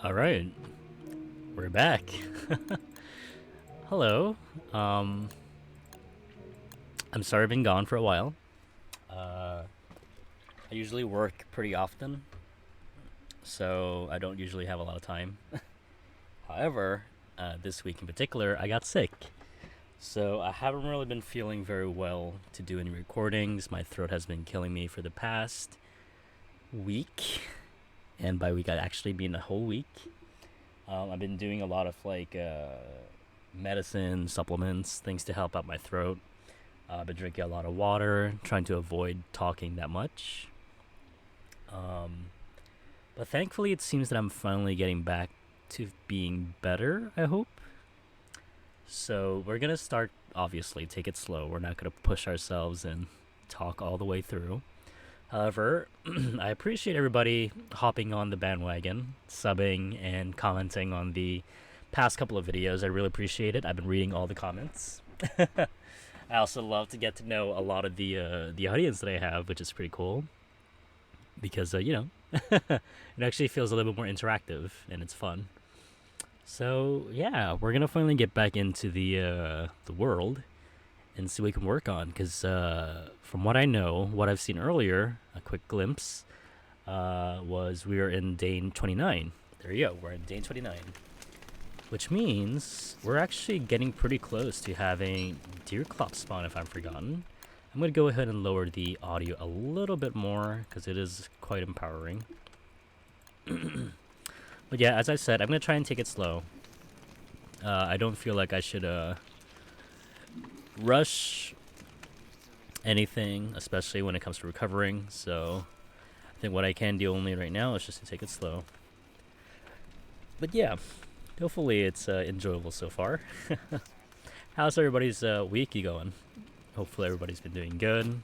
All right, we're back. Hello. Um, I'm sorry I've been gone for a while. Uh, I usually work pretty often, so I don't usually have a lot of time. However, this week in particular, I got sick. So I haven't really been feeling very well to do any recordings. My throat has been killing me for the past week. And by week, I actually mean a whole week. I've been doing a lot of medicine, supplements, things to help out my throat. I've been drinking a lot of water, trying to avoid talking that much. Um, but thankfully, it seems that I'm finally getting back to being better, I hope. So we're going to start, obviously, take it slow. We're not going to push ourselves and talk all the way through. However, I appreciate everybody hopping on the bandwagon, subbing, and commenting on the past couple of videos. I really appreciate it. I've been reading all the comments. I also love to get to know a lot of the audience that I have, which is pretty cool because it actually feels a little bit more interactive and it's fun. So yeah, we're gonna finally get back into the world and see what we can work on. Because from what I know, what I've seen earlier, a quick glimpse, was we were in day 29. There you go, we're in day 29. Which means we're actually getting pretty close to having Deerclops spawn, if I'm forgotten. I'm going to go ahead and lower the audio a little bit more because it is quite empowering. But yeah, as I said, I'm going to try and take it slow. I don't feel like I should rush anything, especially when it comes to recovering. So I think what I can do only right now is just to take it slow. But yeah, hopefully it's enjoyable so far. How's everybody's week going? Hopefully everybody's been doing good.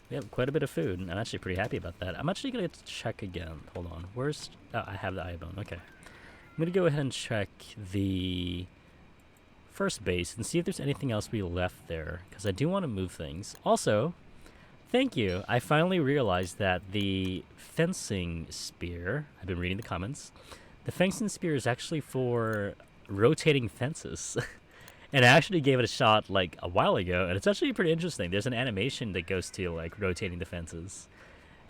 We have quite a bit of food, and I'm actually pretty happy about that. I'm actually going to check again. Hold on. Where's... Oh, I have the eye bone. Okay. I'm going to go ahead and check the first base and see if there's anything else we left there, because I do want to move things. Also, thank you. I finally realized that the fencing spear... I've been reading the comments. The fencing spear is actually for rotating fences. And I actually gave it a shot like a while ago, and it's actually pretty interesting. There's an animation that goes to like rotating the fences,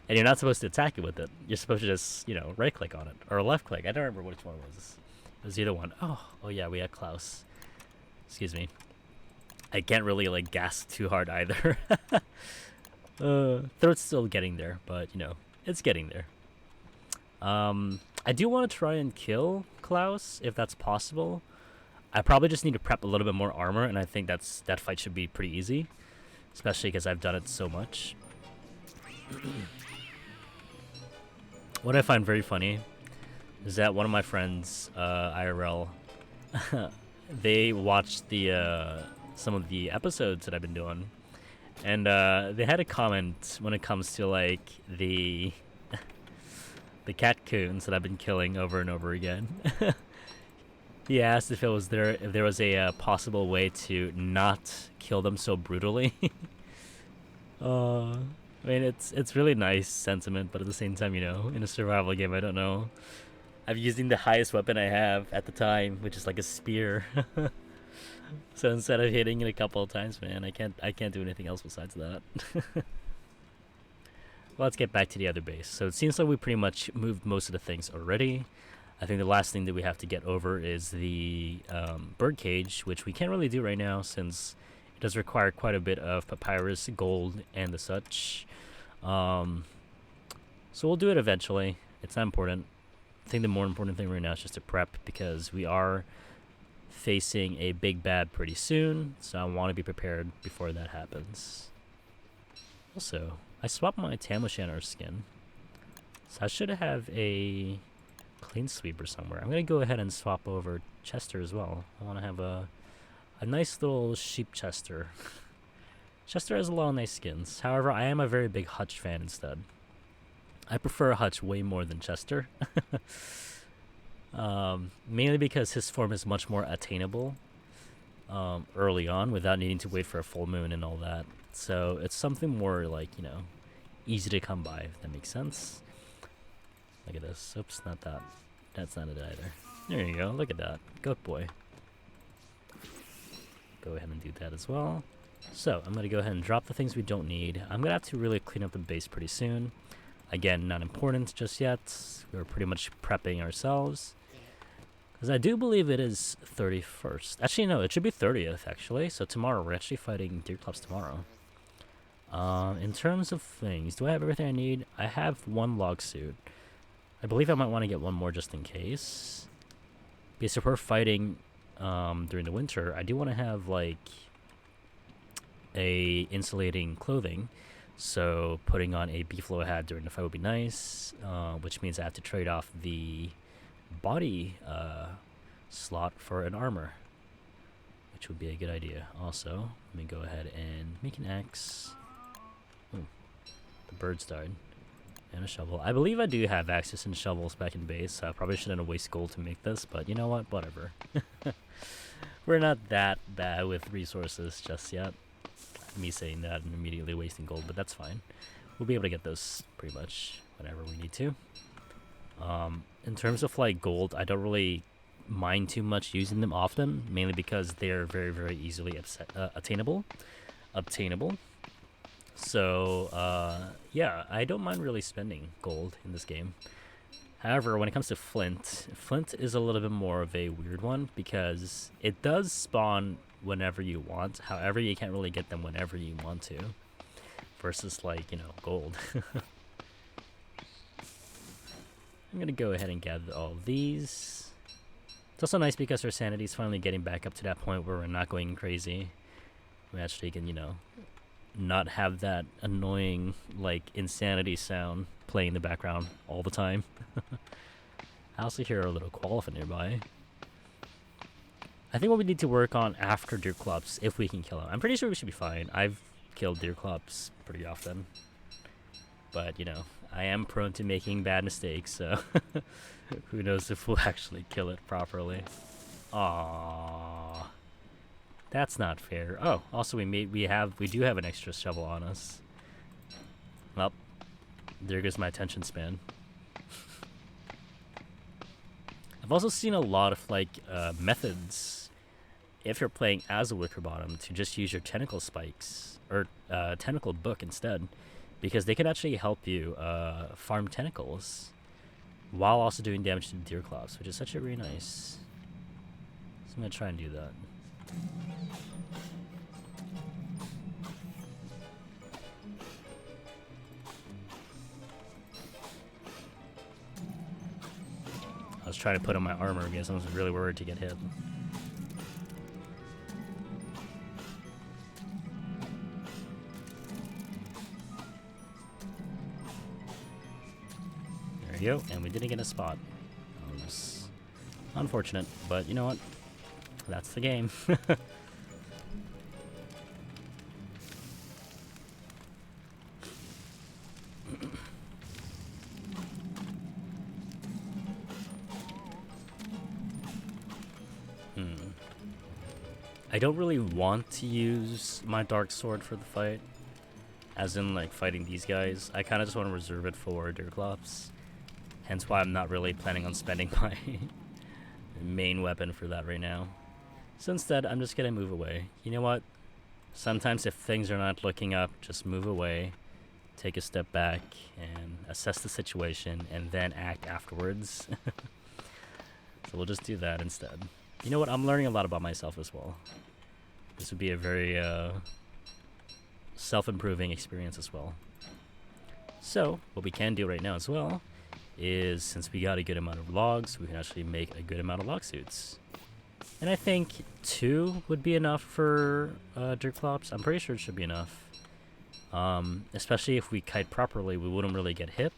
and you're not supposed to attack it with it. You're supposed to just, right click on it or left click. I don't remember which one it was. It was either one. Oh yeah, we had Klaus. Excuse me. I can't really like gasp too hard either. Throat's still getting there, but it's getting there. I do want to try and kill Klaus if that's possible. I probably just need to prep a little bit more armor, and I think that fight should be pretty easy, especially because I've done it so much. What I find very funny is that one of my friends, IRL, they watched the some of the episodes that I've been doing, and they had a comment when it comes to like the cat coons that I've been killing over and over again. He asked if there was a possible way to not kill them so brutally. I mean, it's really nice sentiment, but at the same time, in a survival game, I don't know. I'm using the highest weapon I have at the time, which is like a spear. So instead of hitting it a couple of times, man, I can't do anything else besides that. Well, let's get back to the other base. So it seems like we pretty much moved most of the things already. I think the last thing that we have to get over is the bird cage, which we can't really do right now since it does require quite a bit of papyrus, gold, and the such. So we'll do it eventually. It's not important. I think the more important thing right now is just to prep, because we are facing a big bad pretty soon, so I want to be prepared before that happens. Also, I swapped my Tamushanar skin, so I should have a clean sweeper somewhere. I'm gonna go ahead and swap over Chester as well. I want to have a nice little sheep Chester. Chester has a lot of nice skins. However, I am a very big Hutch fan instead. I prefer Hutch way more than Chester. Mainly because his form is much more attainable early on without needing to wait for a full moon and all that. So it's something more like, easy to come by, if that makes sense. Look at this. Oops, not that. That's not it either. There you go. Look at that. Goat boy. Go ahead and do that as well. So, I'm going to go ahead and drop the things we don't need. I'm going to have to really clean up the base pretty soon. Again, not important just yet. We're pretty much prepping ourselves. Because I do believe it is 31st. Actually, no, it should be 30th, actually. So tomorrow, we're actually fighting Deerclops tomorrow. In terms of things, do I have everything I need? I have one log suit. I believe I might want to get one more just in case. Because if we're fighting during the winter, I do want to have, like, a insulating clothing. So putting on a beefalo hat during the fight would be nice, which means I have to trade off the body slot for an armor, which would be a good idea. Also, let me go ahead and make an axe. Oh, the birds died. And a shovel. I believe I do have access and shovels back in base. I probably shouldn't waste gold to make this, but you know what? Whatever. We're not that bad with resources just yet. Me saying that and immediately wasting gold, but that's fine. We'll be able to get those pretty much whenever we need to. In terms of like gold, I don't really mind too much using them often, mainly because they're very, very easily obtainable. So, yeah, I don't mind really spending gold in this game. However, when it comes to Flint is a little bit more of a weird one because it does spawn whenever you want. However, you can't really get them whenever you want to. Versus, like, you know, gold. I'm going to go ahead and gather all of these. It's also nice because our sanity is finally getting back up to that point where we're not going crazy. We actually can, you know, not have that annoying, like, insanity sound playing in the background all the time. I also hear a little Qualified nearby. I think what we need to work on after Deerclops, if we can kill him. I'm pretty sure we should be fine. I've killed Deerclops pretty often. But, you know, I am prone to making bad mistakes, so who knows if we'll actually kill it properly. Aww. That's not fair. Oh, also we do have an extra shovel on us. Well, there goes my attention span. I've also seen a lot of like methods, if you're playing as a Wickerbottom, to just use your tentacle spikes or tentacle book instead, because they can actually help you farm tentacles while also doing damage to the Deerclops, which is such a really nice. So I'm gonna try and do that. I was trying to put on my armor because I was really worried to get hit. There you go, and we didn't get a spot. That was unfortunate, but you know what? That's the game. I don't really want to use my dark sword for the fight, as in like fighting these guys. I kind of just want to reserve it for Deerclops, hence why I'm not really planning on spending my main weapon for that right now. So instead, I'm just gonna move away. You know what? Sometimes if things are not looking up, just move away, take a step back, and assess the situation, and then act afterwards. So we'll just do that instead. You know what? I'm learning a lot about myself as well. This would be a very self-improving experience as well. So what we can do right now as well is, since we got a good amount of logs, we can actually make a good amount of log suits. And I think 2 would be enough for Deerclops. I'm pretty sure it should be enough. Especially if we kite properly, we wouldn't really get hit.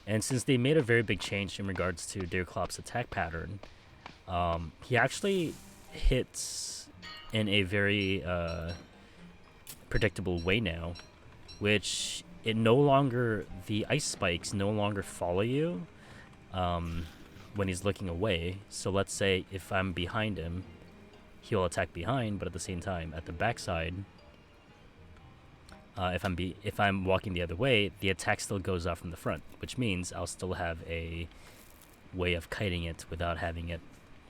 And since they made a very big change in regards to Deerclops' attack pattern, he actually hits in a very predictable way now, which the ice spikes no longer follow you when he's looking away. So let's say if I'm behind him, he'll attack behind, but at the same time at the backside, if I'm walking the other way, the attack still goes off from the front, which means I'll still have a way of kiting it without having it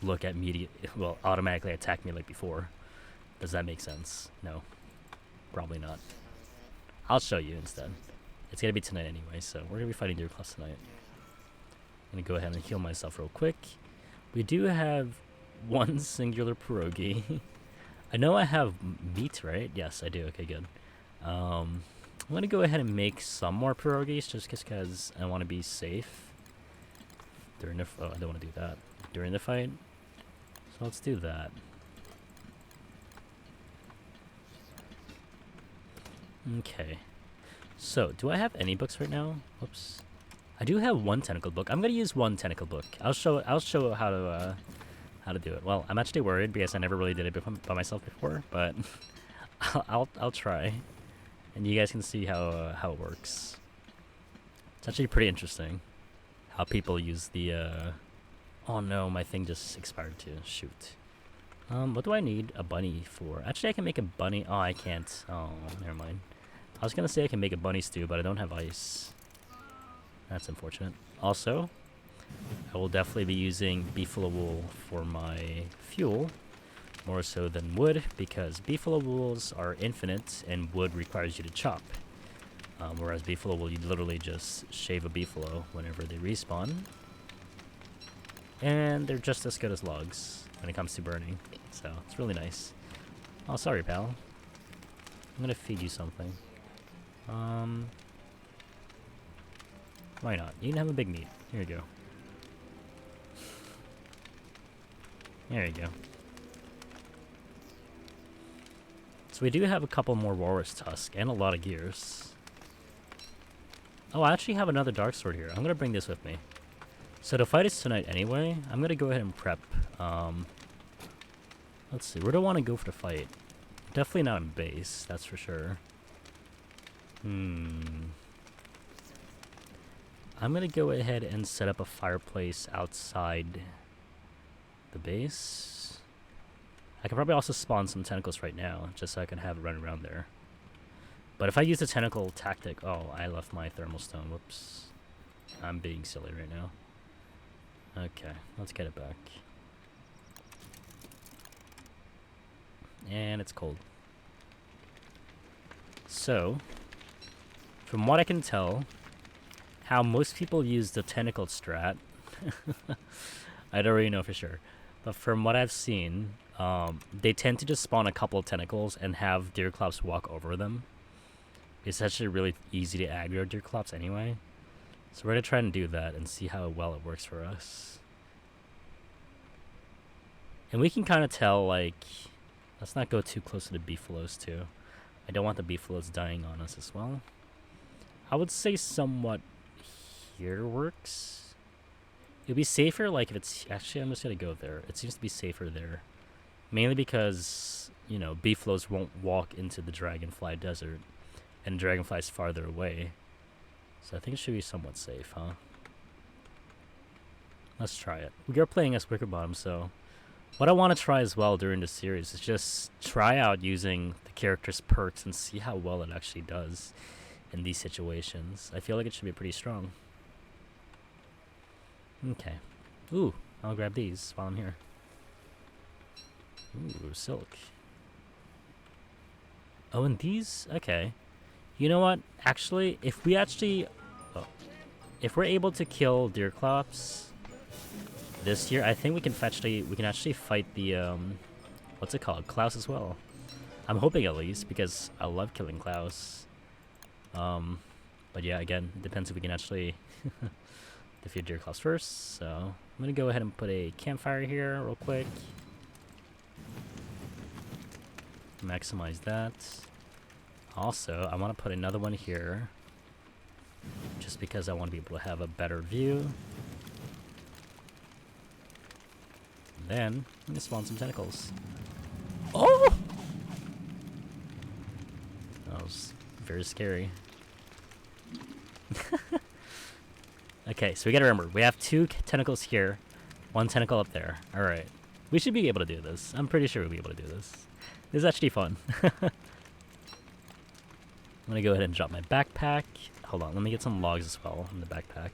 look at me, well, automatically attack me like before. Does that make sense? No, probably not. I'll show you instead. It's gonna be tonight anyway, so we're gonna be fighting Deerclops tonight. I'm gonna go ahead and heal myself real quick. We do have one singular pierogi. I know I have meat, right? Yes, I do. Okay, good. I'm gonna go ahead and make some more pierogies just because I want to be safe during the. Oh, I don't want to do that during the fight. So let's do that. Okay. So, do I have any books right now? Whoops. I do have one tentacle book. I'm gonna use one tentacle book. I'll show how to do it. Well, I'm actually worried because I never really did it by myself before, but I'll try, and you guys can see how it works. It's actually pretty interesting how people use the. Oh no, my thing just expired too. Shoot. What do I need a bunny for? Actually, I can make a bunny. Oh, I can't. Oh, never mind. I was gonna say I can make a bunny stew, but I don't have ice. That's unfortunate. Also, I will definitely be using beefalo wool for my fuel, more so than wood, because beefalo wools are infinite and wood requires you to chop. Whereas beefalo wool, you literally just shave a beefalo whenever they respawn. And they're just as good as logs when it comes to burning. So, it's really nice. Oh, sorry, pal. I'm gonna feed you something. Why not? You can have a big meat. Here you go. There you go. So we do have a couple more walrus tusks and a lot of gears. Oh, I actually have another dark sword here. I'm gonna bring this with me. So the fight is tonight anyway. I'm gonna go ahead and prep. Let's see. Where do I want to go for the fight? Definitely not in base. That's for sure. I'm gonna go ahead and set up a fireplace outside the base. I could probably also spawn some tentacles right now, just so I can have it run around there. But if I use the tentacle tactic... Oh, I left my thermal stone. Whoops. I'm being silly right now. Okay, let's get it back. And it's cold. So, from what I can tell, how most people use the tentacle strat, I don't really know for sure, but from what I've seen, they tend to just spawn a couple of tentacles and have Deerclops walk over them. It's actually really easy to aggro Deerclops anyway, so we're gonna try and do that and see how well it works for us. And we can kind of tell, like, let's not go too close to the beefalos too. I don't want the beefalos dying on us as well. I would say somewhat here works. It'd be safer, like, if it's... Actually, I'm just gonna go there. It seems to be safer there. Mainly because, you know, beefalos won't walk into the Dragonfly Desert. And the Dragonfly's farther away. So I think it should be somewhat safe, huh? Let's try it. We are playing as Wickerbottom, so... What I want to try as well during the series is just try out using the character's perks and see how well it actually does in these situations. I feel like it should be pretty strong. Okay. Ooh, I'll grab these while I'm here. Ooh, silk. Oh, and these? Okay. You know what? Actually, if we're able to kill Deerclops this year, I think we can actually fight the what's it called? Klaus as well. I'm hoping at least, because I love killing Klaus. But yeah, again, it depends if we can actually defeat Deerclops first. So I'm gonna go ahead and put a campfire here real quick. Maximize that. Also, I want to put another one here, just because I want to be able to have a better view. And then I'm gonna spawn some tentacles. Oh! That was very scary. Okay, so we gotta remember, we have 2 tentacles here, 1 tentacle up there. Alright. We should be able to do this. I'm pretty sure we'll be able to do this. This is actually fun. I'm gonna go ahead and drop my backpack. Hold on, let me get some logs as well in the backpack.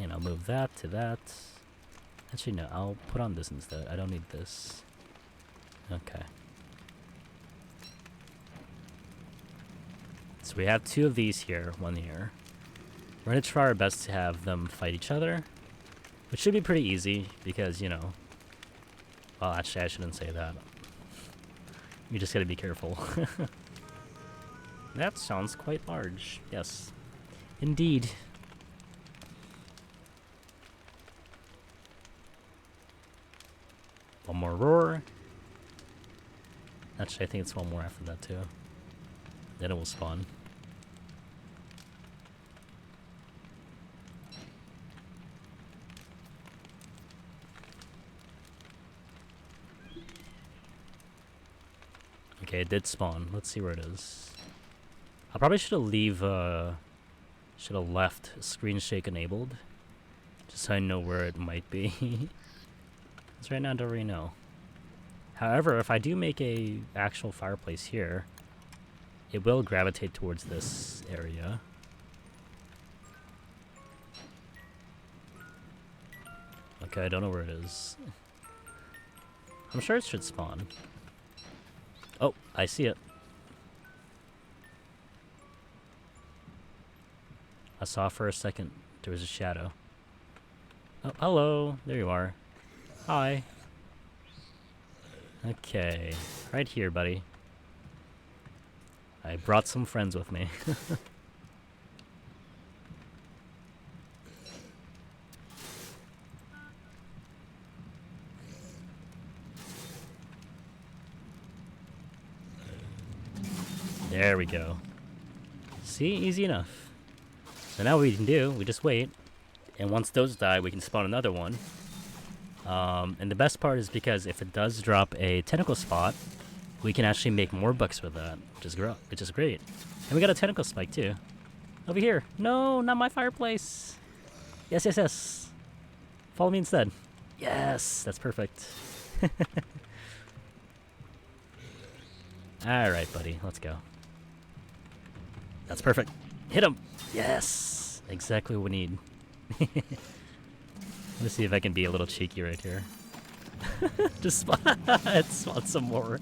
And I'll move that to that. Actually, no, I'll put on this instead. I don't need this. Okay. So we have 2 of these here, 1 here. We're going to try our best to have them fight each other, which should be pretty easy because, you know... Well, actually, I shouldn't say that. You just got to be careful. That sounds quite large. Yes. Indeed. One more roar. Actually, I think it's 1 more after that, too. Then it will spawn. Okay, it did spawn. Let's see where it is. I probably should have left screen shake enabled, just so I know where it might be. Because right now I don't really know. However, if I do make a actual fireplace here, it will gravitate towards this area. Okay, I don't know where it is. I'm sure it should spawn. Oh, I see it. I saw for a second there was a shadow. Oh, hello. There you are. Hi. Okay. Right here, buddy. I brought some friends with me. There we go. See? Easy enough. So now what we can do, we just wait. And once those die, we can spawn another one. And the best part is because if it does drop a tentacle spot, we can actually make more bucks with that, which is great. And we got a tentacle spike too. Over here. No, not my fireplace. Yes, yes, yes. Follow me instead. Yes, that's perfect. Alright, buddy, let's go. That's perfect. Hit him! Yes! Exactly what we need. Let's see if I can be a little cheeky right here. Just spawn some more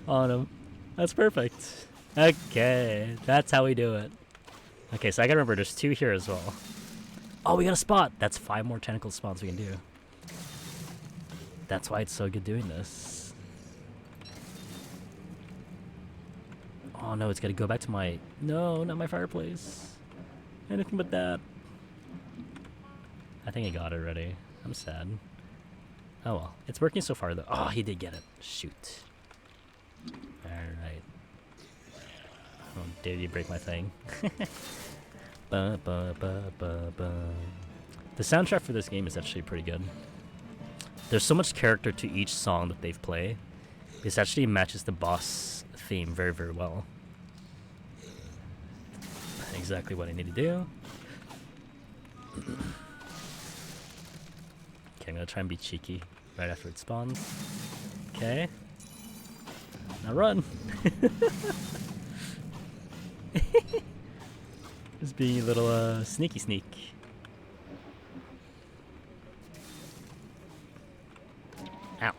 on him. That's perfect. Okay, that's how we do it. Okay, so I gotta remember there's 2 here as well. Oh, we got a spot! That's 5 more tentacle spawns we can do. That's why it's so good doing this. Oh no, it's gotta go back to my... No, not my fireplace. Anything but that. I think I got it already. I'm sad. Oh well. It's working so far though. Oh, he did get it. Shoot. Alright. Oh, dare you break my thing. Ba, ba, ba, ba, ba. The soundtrack for this game is actually pretty good. There's so much character to each song that they've played. This actually matches the boss theme very, very well. Exactly what I need to do. Okay, I'm gonna try and be cheeky right after it spawns. Okay. Now run! Just being a little sneaky sneak. Ow.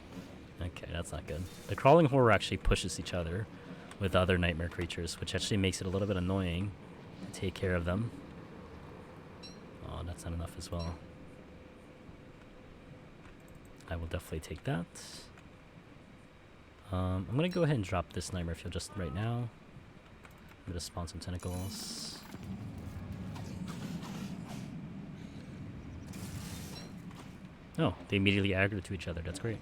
Okay, that's not good. The crawling horror actually pushes each other with other nightmare creatures, which actually makes it a little bit annoying to take care of them. Oh, that's not enough as well. I will definitely take that. I'm gonna go ahead and drop this nightmare field just right now. I'm gonna spawn some tentacles. Oh, they immediately aggro to each other. That's great.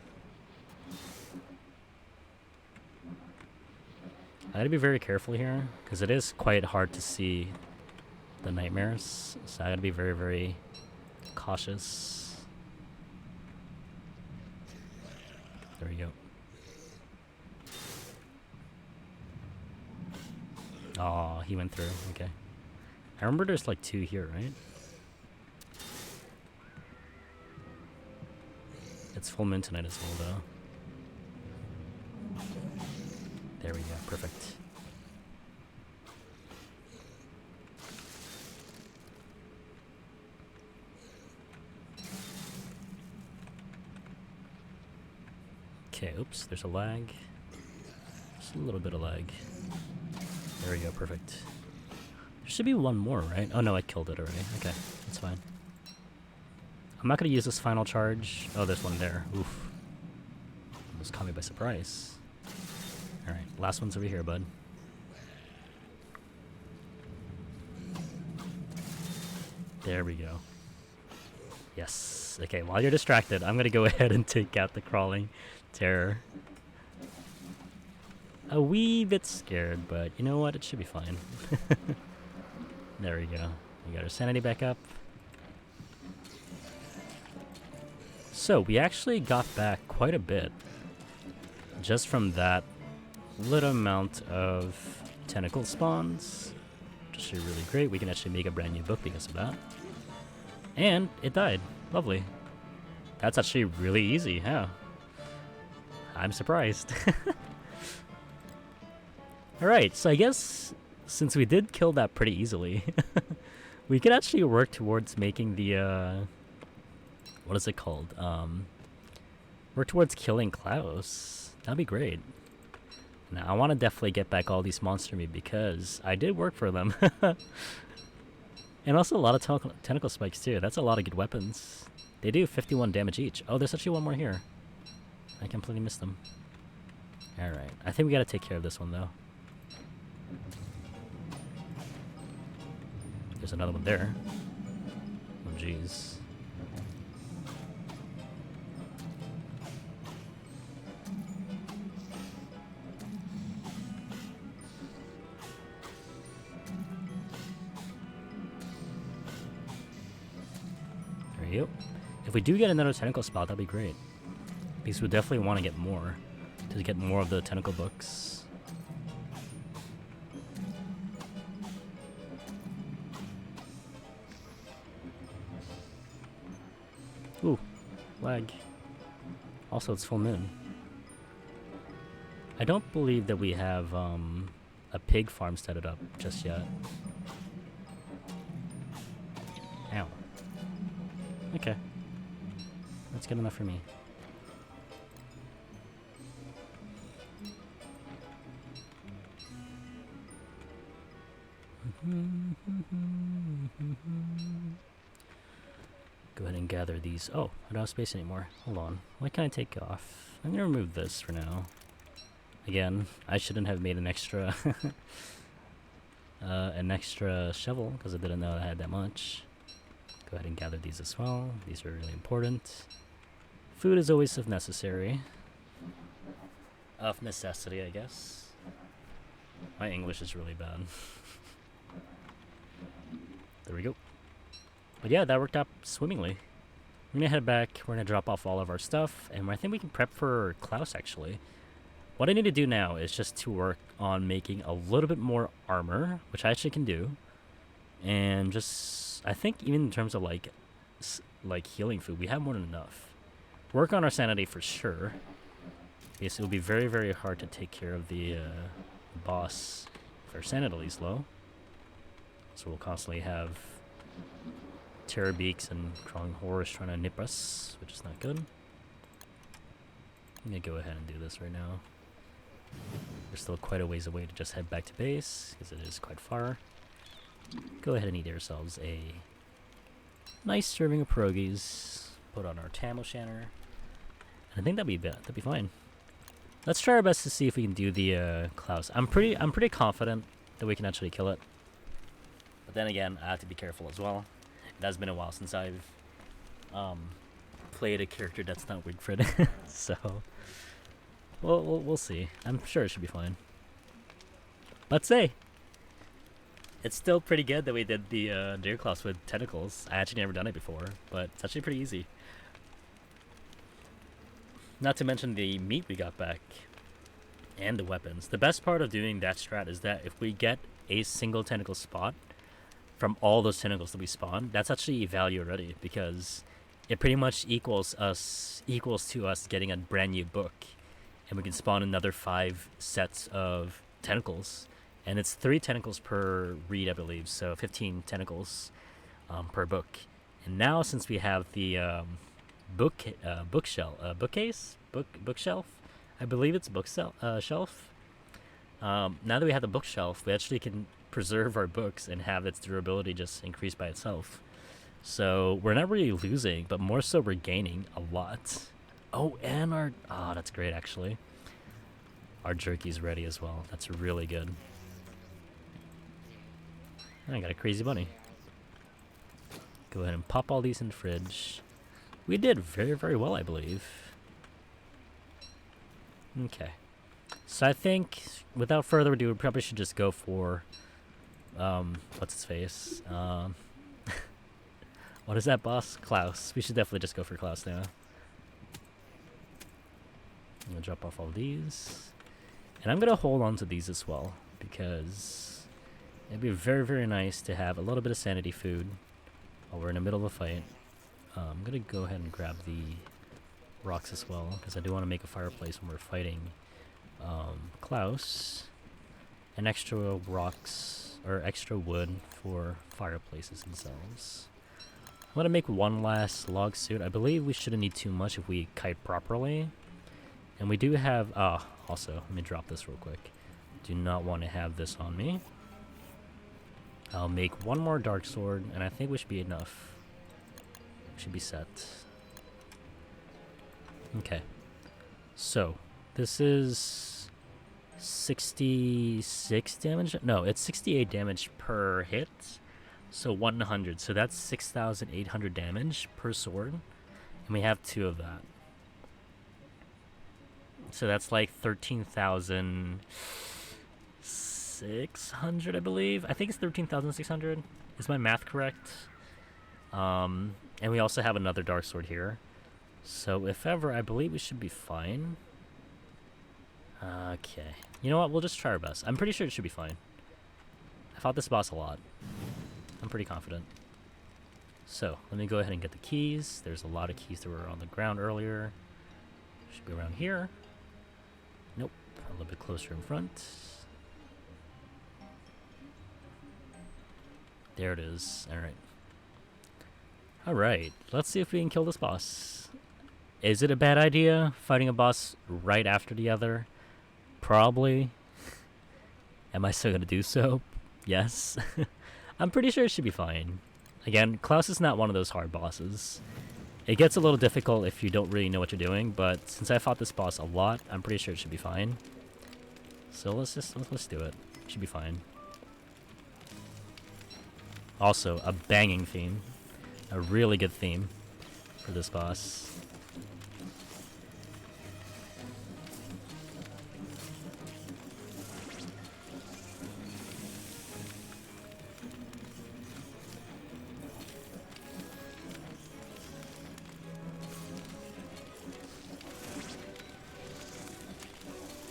I gotta be very careful here, because it is quite hard to see the nightmares. So I gotta be very, very cautious. There we go. Oh, he went through. Okay. I remember there's like 2 here, right? It's full moon tonight as well, though. There we go. Perfect. Okay, oops, there's a lag. Just a little bit of lag. There we go, perfect. There should be one more, right? Oh no, I killed it already. Okay, that's fine. I'm not gonna use this final charge. Oh, there's one there. Oof. Almost caught me by surprise. Alright, last one's over here, bud. There we go. Yes. Okay, while you're distracted, I'm gonna go ahead and take out the crawling terror. A wee bit scared, but you know what? It should be fine. There we go. We got our sanity back up. So, we actually got back quite a bit just from that little amount of tentacle spawns. Which is really great. We can actually make a brand new book because of that. And it died. Lovely. That's actually really easy, huh? I'm surprised. Alright, so I guess since we did kill that pretty easily, we could actually work towards making the, what is it called? Work towards killing Klaus. That'd be great. Now, I want to definitely get back all these monster meat because I did work for them. And also a lot of tentacle spikes too. That's a lot of good weapons. They do 51 damage each. Oh, there's actually one more here. I completely missed them. Alright, I think we gotta take care of this one though. There's another one there. Oh jeez. There you go. If we do get another tentacle spot, that'd be great. Because we definitely want to get more. To get more of the tentacle books. Ooh, lag. Also, it's full moon. I don't believe that we have a pig farm set it up just yet. Ow. Okay. That's good enough for me. Go ahead and gather these. Oh, I don't have space anymore. Hold on. What can I take off? I'm gonna remove this for now. Again, I shouldn't have made an extra shovel because I didn't know I had that much. Go ahead and gather these as well. These are really important. Food is always of necessary. Of necessity, I guess. My English is really bad. There we go. But yeah, that worked out swimmingly. We're gonna head back, we're gonna drop off all of our stuff, and I think we can prep for Klaus actually. What I need to do now is just to work on making a little bit more armor, which I actually can do. And just, I think even in terms of like healing food, we have more than enough. Work on our sanity for sure. Because it will be very, very hard to take care of the boss if our sanity is low. So we'll constantly have terror beaks and crawling horrors trying to nip us, which is not good. I'm gonna go ahead and do this right now. We're still quite a ways away to just head back to base, because it is quite far. Go ahead and eat ourselves a nice serving of pierogies. Put on our Tam O'Shanter. And I think that'd be fine. Let's try our best to see if we can do the Klaus. I'm pretty confident that we can actually kill it. But then again, I have to be careful as well. It has been a while since I've played a character that's not Wigfrid. So we'll see. I'm sure it should be fine. Let's say it's still pretty good that we did the Deerclops with tentacles. I actually never done it before, but it's actually pretty easy. Not to mention the meat we got back and the weapons. The best part of doing that strat is that if we get a single tentacle spot from all those tentacles that we spawn, that's actually value already, because it pretty much equals to us getting a brand new book, and we can spawn another 5 sets of tentacles, and it's 3 tentacles per read, I believe, so 15 tentacles per book. And now since we have the bookshelf, I believe it's shelf. Now that we have the bookshelf, we actually can preserve our books and have its durability just increase by itself. So we're not really losing, but more so we're gaining a lot. Oh, and that's great actually. Our jerky's ready as well. That's really good. I got a crazy bunny. Go ahead and pop all these in the fridge. We did very, very well, I believe. Okay. So I think, without further ado, we probably should just go for, what's his face? What is that, boss? Klaus. We should definitely just go for Klaus now. I'm gonna drop off all these. And I'm gonna hold on to these as well, because it'd be very, very nice to have a little bit of sanity food while we're in the middle of a fight. I'm gonna go ahead and grab the rocks as well, because I do want to make a fireplace when we're fighting Klaus. And extra rocks, or extra wood for fireplaces themselves. I'm gonna make one last log suit. I believe we shouldn't need too much if we kite properly. And we do have, also, let me drop this real quick. Do not want to have this on me. I'll make one more dark sword, and I think we should be enough. We should be set. Okay. So, this is 66 damage? No, it's 68 damage per hit. So 100. So that's 6,800 damage per sword. And we have 2 of that. So that's like 13,600, I believe. I think it's 13,600. Is my math correct? And we also have another dark sword here. So if ever, I believe we should be fine. Okay. You know what? We'll just try our best. I'm pretty sure it should be fine. I fought this boss a lot. I'm pretty confident. So, let me go ahead and get the keys. There's a lot of keys that were on the ground earlier. Should be around here. Nope. A little bit closer in front. There it is. Alright. Alright. Let's see if we can kill this boss. Is it a bad idea fighting a boss right after the other? Probably. Am I still going to do so? Yes. I'm pretty sure it should be fine. Again, Klaus is not one of those hard bosses. It gets a little difficult if you don't really know what you're doing, but since I fought this boss a lot, I'm pretty sure it should be fine. So let's do it. It should be fine. Also, a banging theme. A really good theme for this boss.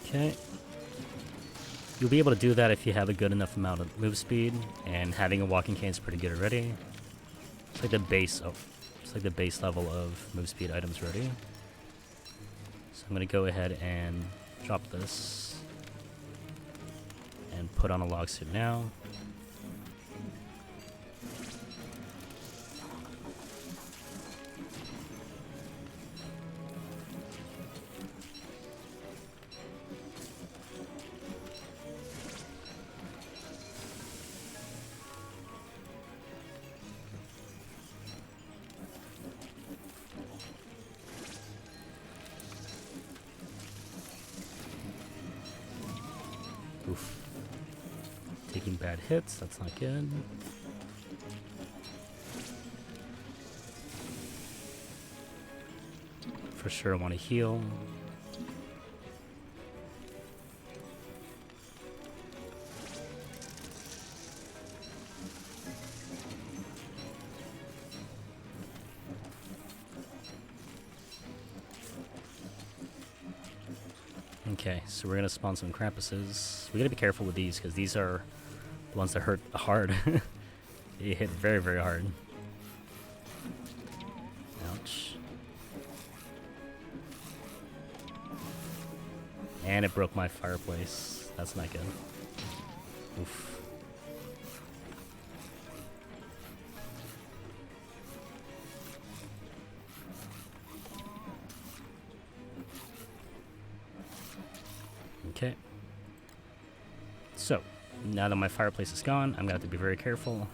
Okay. You'll be able to do that if you have a good enough amount of move speed, and having a walking cane is pretty good already. It's like the base level of move speed items ready. So I'm gonna go ahead and drop this and put on a log suit now. Oof. Taking bad hits, that's not good. For sure I want to heal. Okay, so we're gonna spawn some Krampuses. We gotta be careful with these, because these are the ones that hurt hard. They hit very, very hard. Ouch. And it broke my fireplace. That's not good. Oof. Okay. So, now that my fireplace is gone, I'm gonna have to be very careful.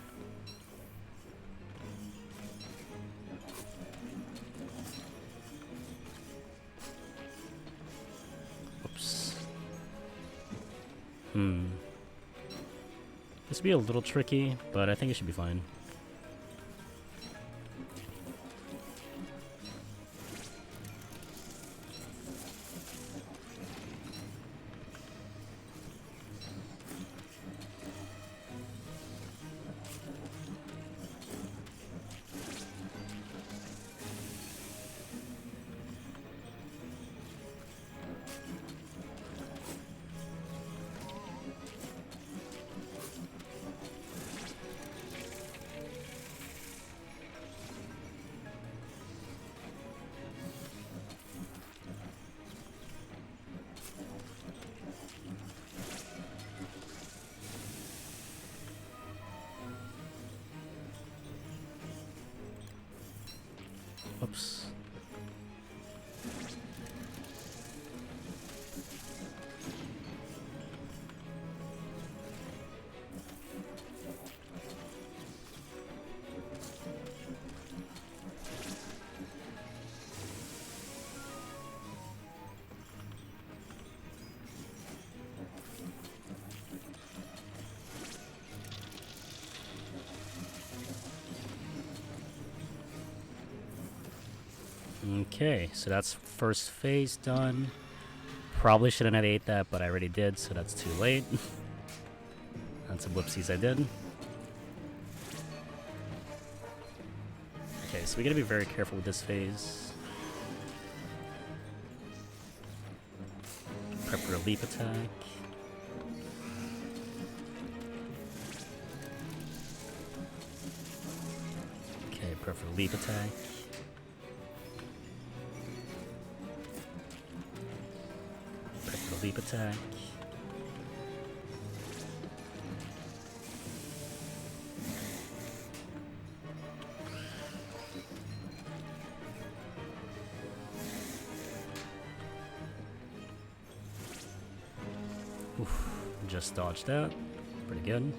Oops. This would be a little tricky, but I think it should be fine. Oops. Okay, so that's first phase done. Probably shouldn't have ate that, but I already did, so that's too late. That's some whoopsies I did. Okay, so we gotta be very careful with this phase. Prep for a leap attack. Okay, prep for a leap attack. Leap attack. Oof, just dodged that. Pretty good.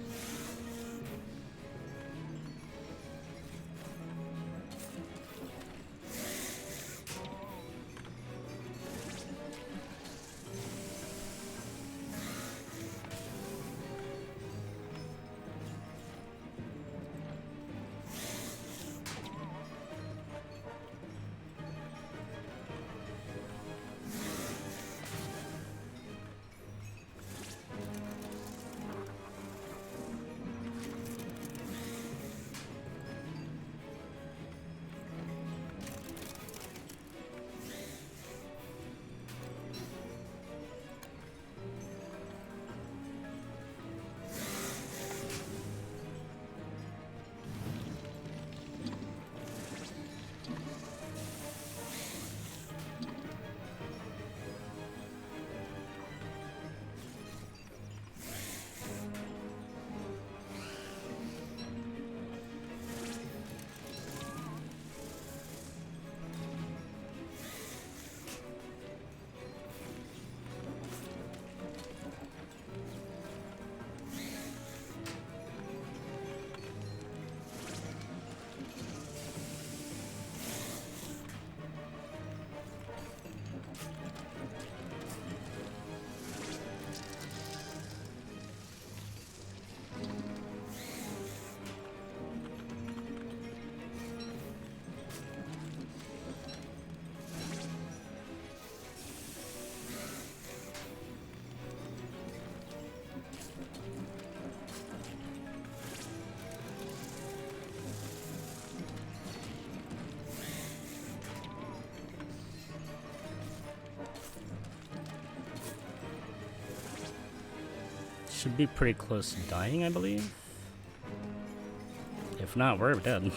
Should be pretty close to dying, I believe. If not, we're dead.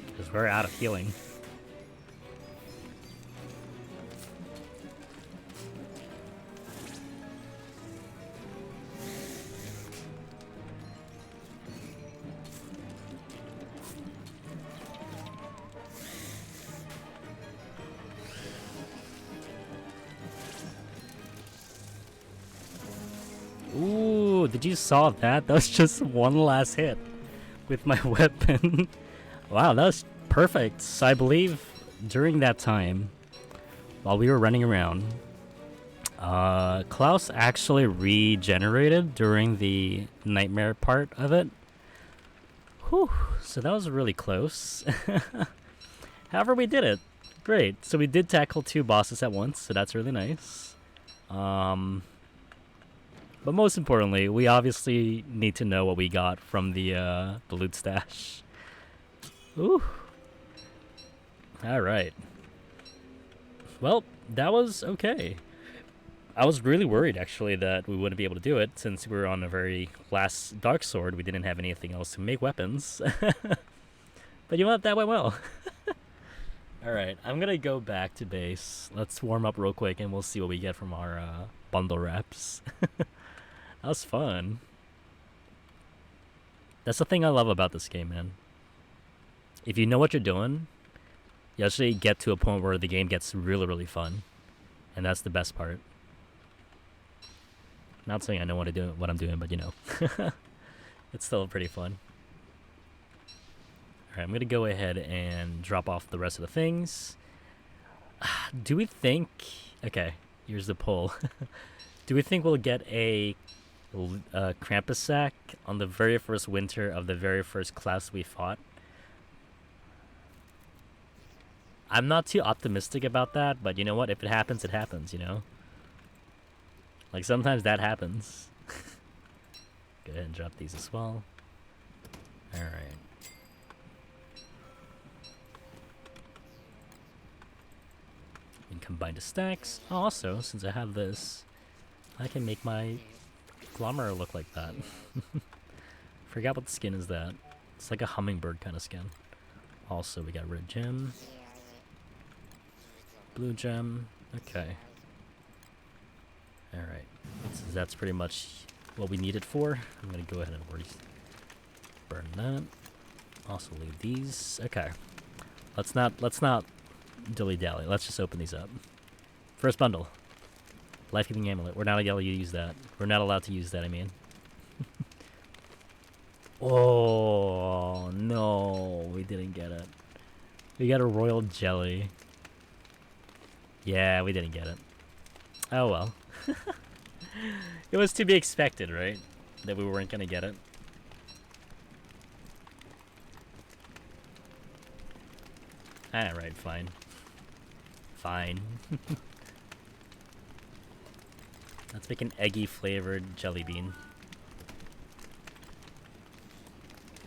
Because we're out of healing. did you saw that? That was just one last hit with my weapon. Wow, that was perfect. So I believe during that time, while we were running around, Klaus actually regenerated during the nightmare part of it. Whew, so that was really close. However, we did it. Great. So we did tackle 2 bosses at once, so that's really nice. But most importantly, we obviously need to know what we got from the loot stash. Ooh. Alright. Well, that was okay. I was really worried, actually, that we wouldn't be able to do it, since we were on a very last Dark Sword. We didn't have anything else to make weapons. But you know what? That went well. Alright, I'm gonna go back to base. Let's warm up real quick, and we'll see what we get from our bundle wraps. That was fun. That's the thing I love about this game, man. If you know what you're doing, you actually get to a point where the game gets really, really fun. And that's the best part. Not saying I know what I'm doing, but you know. It's still pretty fun. Alright, I'm going to go ahead and drop off the rest of the things. Do we think... Okay, here's the poll. Do we think we'll get a Krampus sack on the very first winter of the very first class we fought? I'm not too optimistic about that, but you know what? If it happens, it happens, you know? Like, sometimes that happens. Go ahead and drop these as well. Alright. And combine the stacks. Also, since I have this, I can make my Glommer look like that. Forgot what the skin is that. It's like a hummingbird kind of skin. Also, we got red gem. Blue gem. Okay. Alright. That's pretty much what we need it for. I'm gonna go ahead and already burn that. Also leave these. Okay. Let's not dilly-dally. Let's just open these up. First bundle. Life-giving amulet. We're not allowed to use that. We're not allowed to use that, I mean. Oh, no. We didn't get it. We got a royal jelly. Yeah, we didn't get it. Oh, well. It was to be expected, right? That we weren't gonna get it. Alright, fine. Fine. Let's make an eggy flavored jelly bean.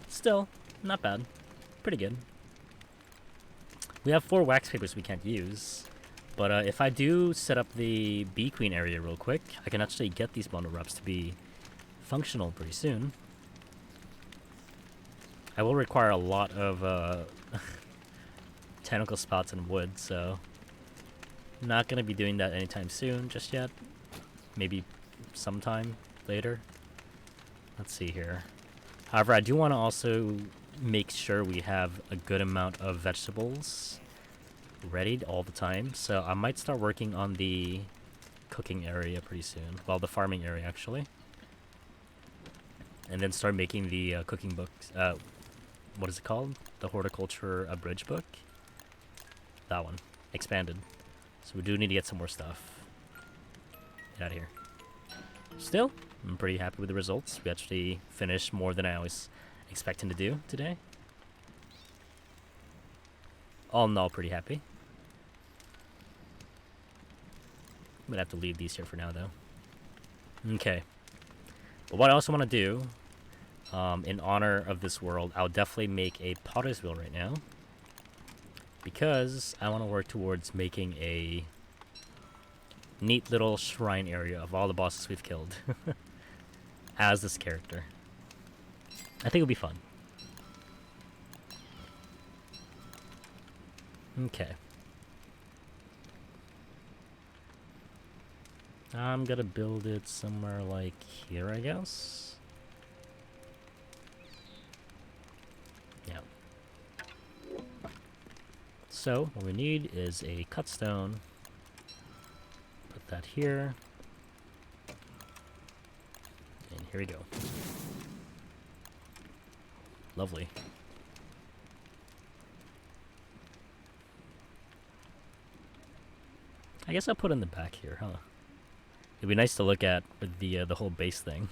Still, not bad. Pretty good. We have 4 wax papers we can't use. But if I do set up the Bee Queen area real quick, I can actually get these bundle wraps to be functional pretty soon. I will require a lot of tentacle spots and wood, so not going to be doing that anytime soon just yet. Maybe sometime later. Let's see here. However, I do want to also make sure we have a good amount of vegetables ready all the time, so I might start working on the cooking area pretty soon. Well, the farming area, actually. And then start making the cooking books. What is it called? The Horticulture Abridged book? That one. Expanded. So we do need to get some more stuff. Get out of here. Still, I'm pretty happy with the results. We actually finished more than I was expecting to do today. All in all, pretty happy. I'm gonna have to leave these here for now, though. Okay. But what I also want to do, in honor of this world, I'll definitely make a potter's wheel right now. Because I want to work towards making a neat little shrine area of all the bosses we've killed. As this character. I think it'll be fun. Okay. I'm gonna build it somewhere like here, I guess. Yeah. So, what we need is a cut stone. Put that here. And here we go. Lovely. I guess I'll put in the back here, huh? It'd be nice to look at with the whole base thing.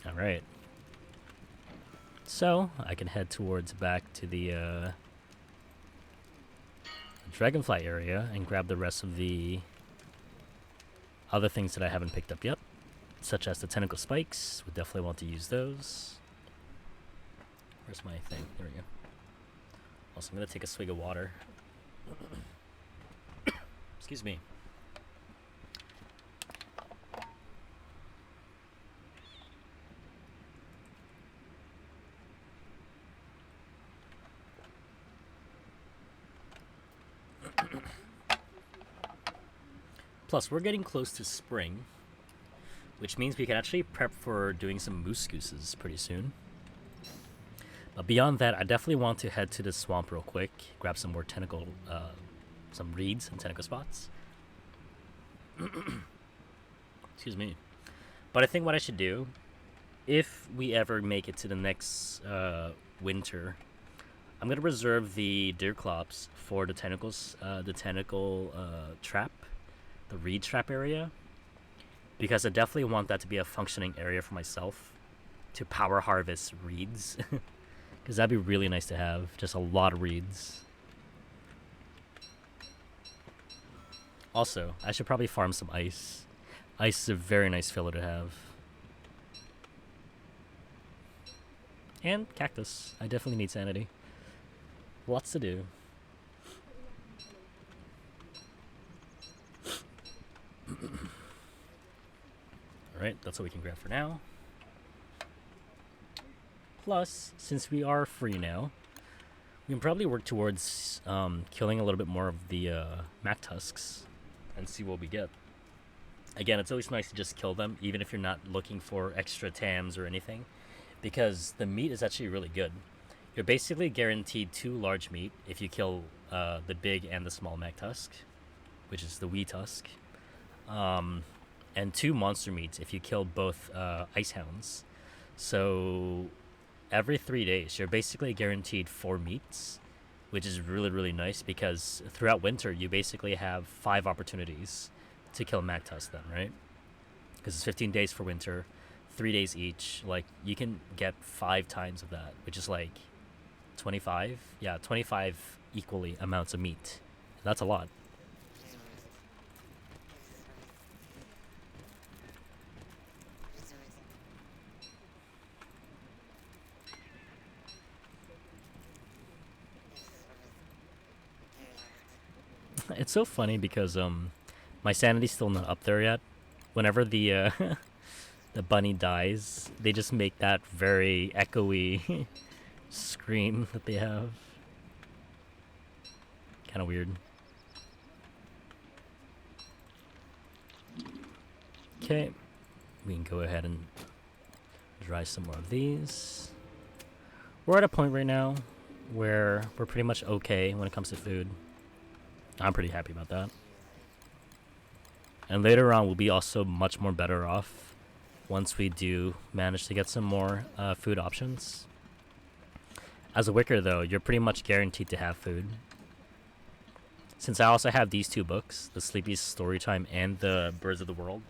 All right. So I can head towards back to the dragonfly area and grab the rest of the other things that I haven't picked up yet, such as the tentacle spikes. Would definitely want to use those. Where's my thing? There we go. Also, I'm gonna take a swig of water. Excuse me. Plus, we're getting close to spring, which means we can actually prep for doing some moose gooses pretty soon. But beyond that, I definitely want to head to the swamp real quick, grab some more tentacle, some reeds and tentacle spots. Excuse me. But I think what I should do, if we ever make it to the next winter, I'm gonna reserve the Deerclops for the tentacles, the tentacle trap, the reed trap area, because I definitely want that to be a functioning area for myself to power harvest reeds. Because that'd be really nice to have, just a lot of reeds. Also, I should probably farm some ice. Ice is a very nice filler to have. And cactus. I definitely need sanity. Lots to do. Alright, that's what we can grab for now. Plus, since we are free now, we can probably work towards killing a little bit more of the mac tusks and see what we get. Again, it's always nice to just kill them, even if you're not looking for extra tams or anything, because the meat is actually really good. You're basically guaranteed 2 large meat if you kill the big and the small mac tusk, which is the wee tusk, and 2 monster meats if you kill both ice hounds. So every 3 days, you're basically guaranteed 4 meats, which is really, really nice, because throughout winter, you basically have 5 opportunities to kill mac tusk then, right? Because it's 15 days for winter, 3 days each. Like, you can get 5 times of that, which is like 25? Yeah, 25 equally amounts of meat. That's a lot. It's so funny because my sanity's still not up there yet. Whenever the the bunny dies, they just make that very echoey scream that they have. Kind of weird. Okay, we can go ahead and dry some more of these. We're at a point right now where we're pretty much okay when it comes to food. I'm pretty happy about that. And later on, we'll be also much more better off once we do manage to get some more food options. As a Wicker, though, you're pretty much guaranteed to have food. Since I also have these 2 books, the Sleepy's Storytime and the Birds of the World,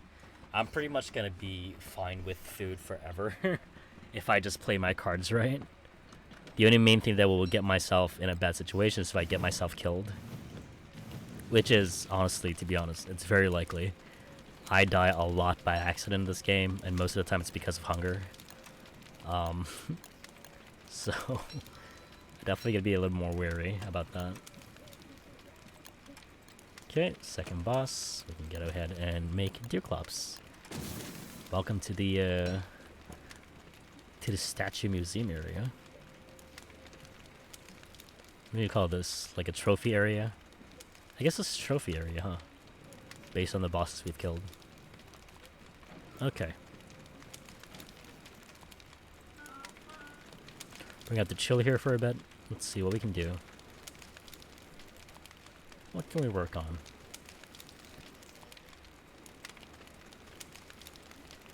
I'm pretty much going to be fine with food forever if I just play my cards right. The only main thing that will get myself in a bad situation is if I get myself killed. Which is, honestly, to be honest, it's very likely. I die a lot by accident in this game, and most of the time it's because of hunger. So, definitely gonna be a little more wary about that. Okay, second boss. We can get ahead and make Deerclops. Welcome to the statue museum area. What do you call this? Like a trophy area? I guess it's a trophy area, huh? Based on the bosses we've killed. Okay. We're gonna have to chill here for a bit. Let's see what we can do. What can we work on?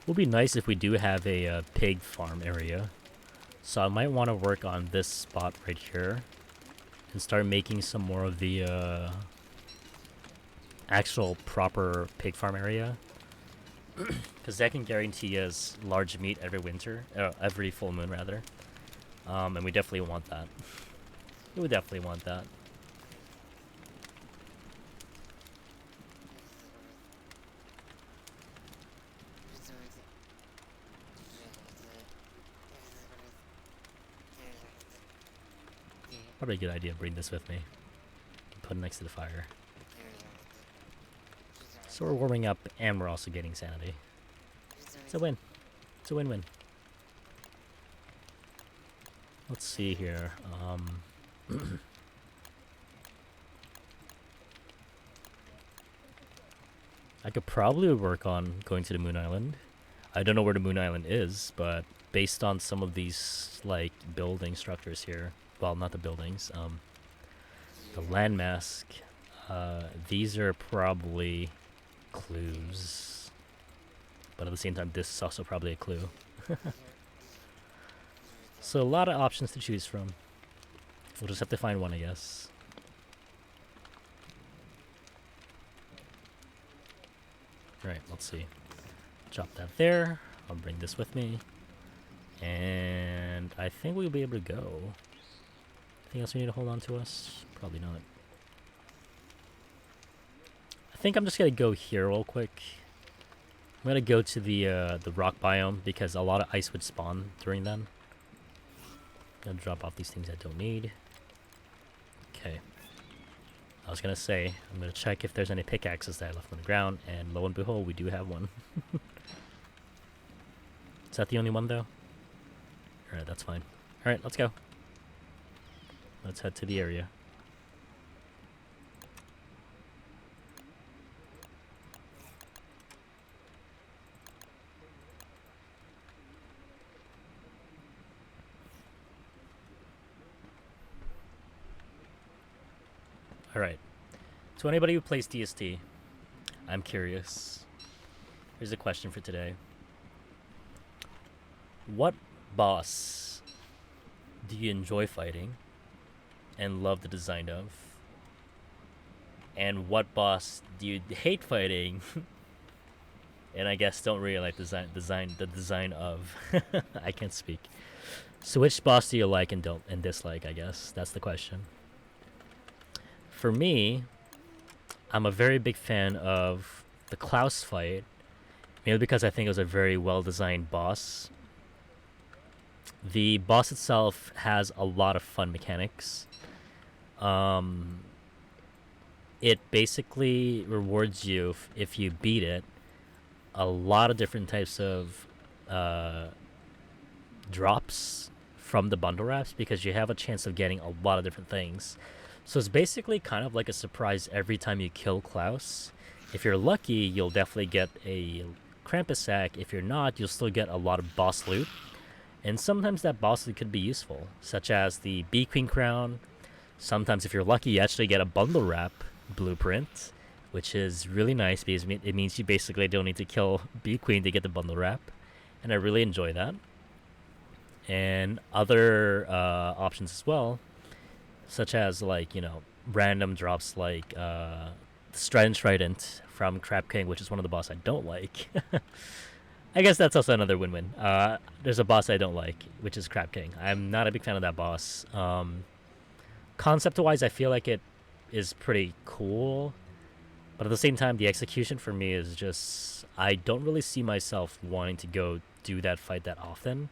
Would be nice if we do have a pig farm area. So I might want to work on this spot right here and start making some more of the actual proper pig farm area. Because that can guarantee us large meat every winter, every full moon rather. And we definitely want that. We would definitely want that. Probably a good idea to bring this with me. Put it next to the fire. So we're warming up and we're also getting sanity. It's a win. It's a win-win. Let's see here. I could probably work on going to the Moon Island. I don't know where the Moon Island is, but based on some of these like building structures here, well, not the buildings, the landmass, these are probably clues, but at the same time this is also probably a clue. So a lot of options to choose from. We'll just have to find one, I guess. Right, let's see. Drop that there. I'll bring this with me. And I think we'll be able to go. Anything else we need to hold on to us? Probably not. I think I'm just gonna go here real quick. I'm gonna go to the rock biome because a lot of ice would spawn during then. Gonna drop off these things I don't need. Okay. I was gonna say, I'm gonna check if there's any pickaxes that I left on the ground, and lo and behold, we do have one. Is that the only one though? Alright, that's fine. Alright, let's go. Let's head to the area. Alright. To anybody who plays DST, I'm curious. Here's a question for today. What boss do you enjoy fighting and love the design of? And what boss do you hate fighting and I guess don't really like the design of? I can't speak. So which boss do you like and dislike, I guess? That's the question. For me, I'm a very big fan of the Klaus fight, mainly because I think it was a very well-designed boss. The boss itself has a lot of fun mechanics. It basically rewards you if you beat it a lot of different types of drops from the bundle wraps because you have a chance of getting a lot of different things. So it's basically kind of like a surprise every time you kill Klaus. If you're lucky, you'll definitely get a Krampus sack. If you're not, you'll still get a lot of boss loot. And sometimes that boss loot could be useful, such as the Bee Queen crown. Sometimes if you're lucky, you actually get a bundle wrap blueprint, which is really nice because it means you basically don't need to kill Bee Queen to get the bundle wrap. And I really enjoy that. And other options as well, such as like, you know, random drops like Trident from Crab King, which is one of the boss I don't like. I guess that's also another win-win. There's a boss I don't like, which is Crab King. I'm not a big fan of that boss. Concept-wise, I feel like it is pretty cool, but at the same time, the execution for me is just, I don't really see myself wanting to go do that fight that often.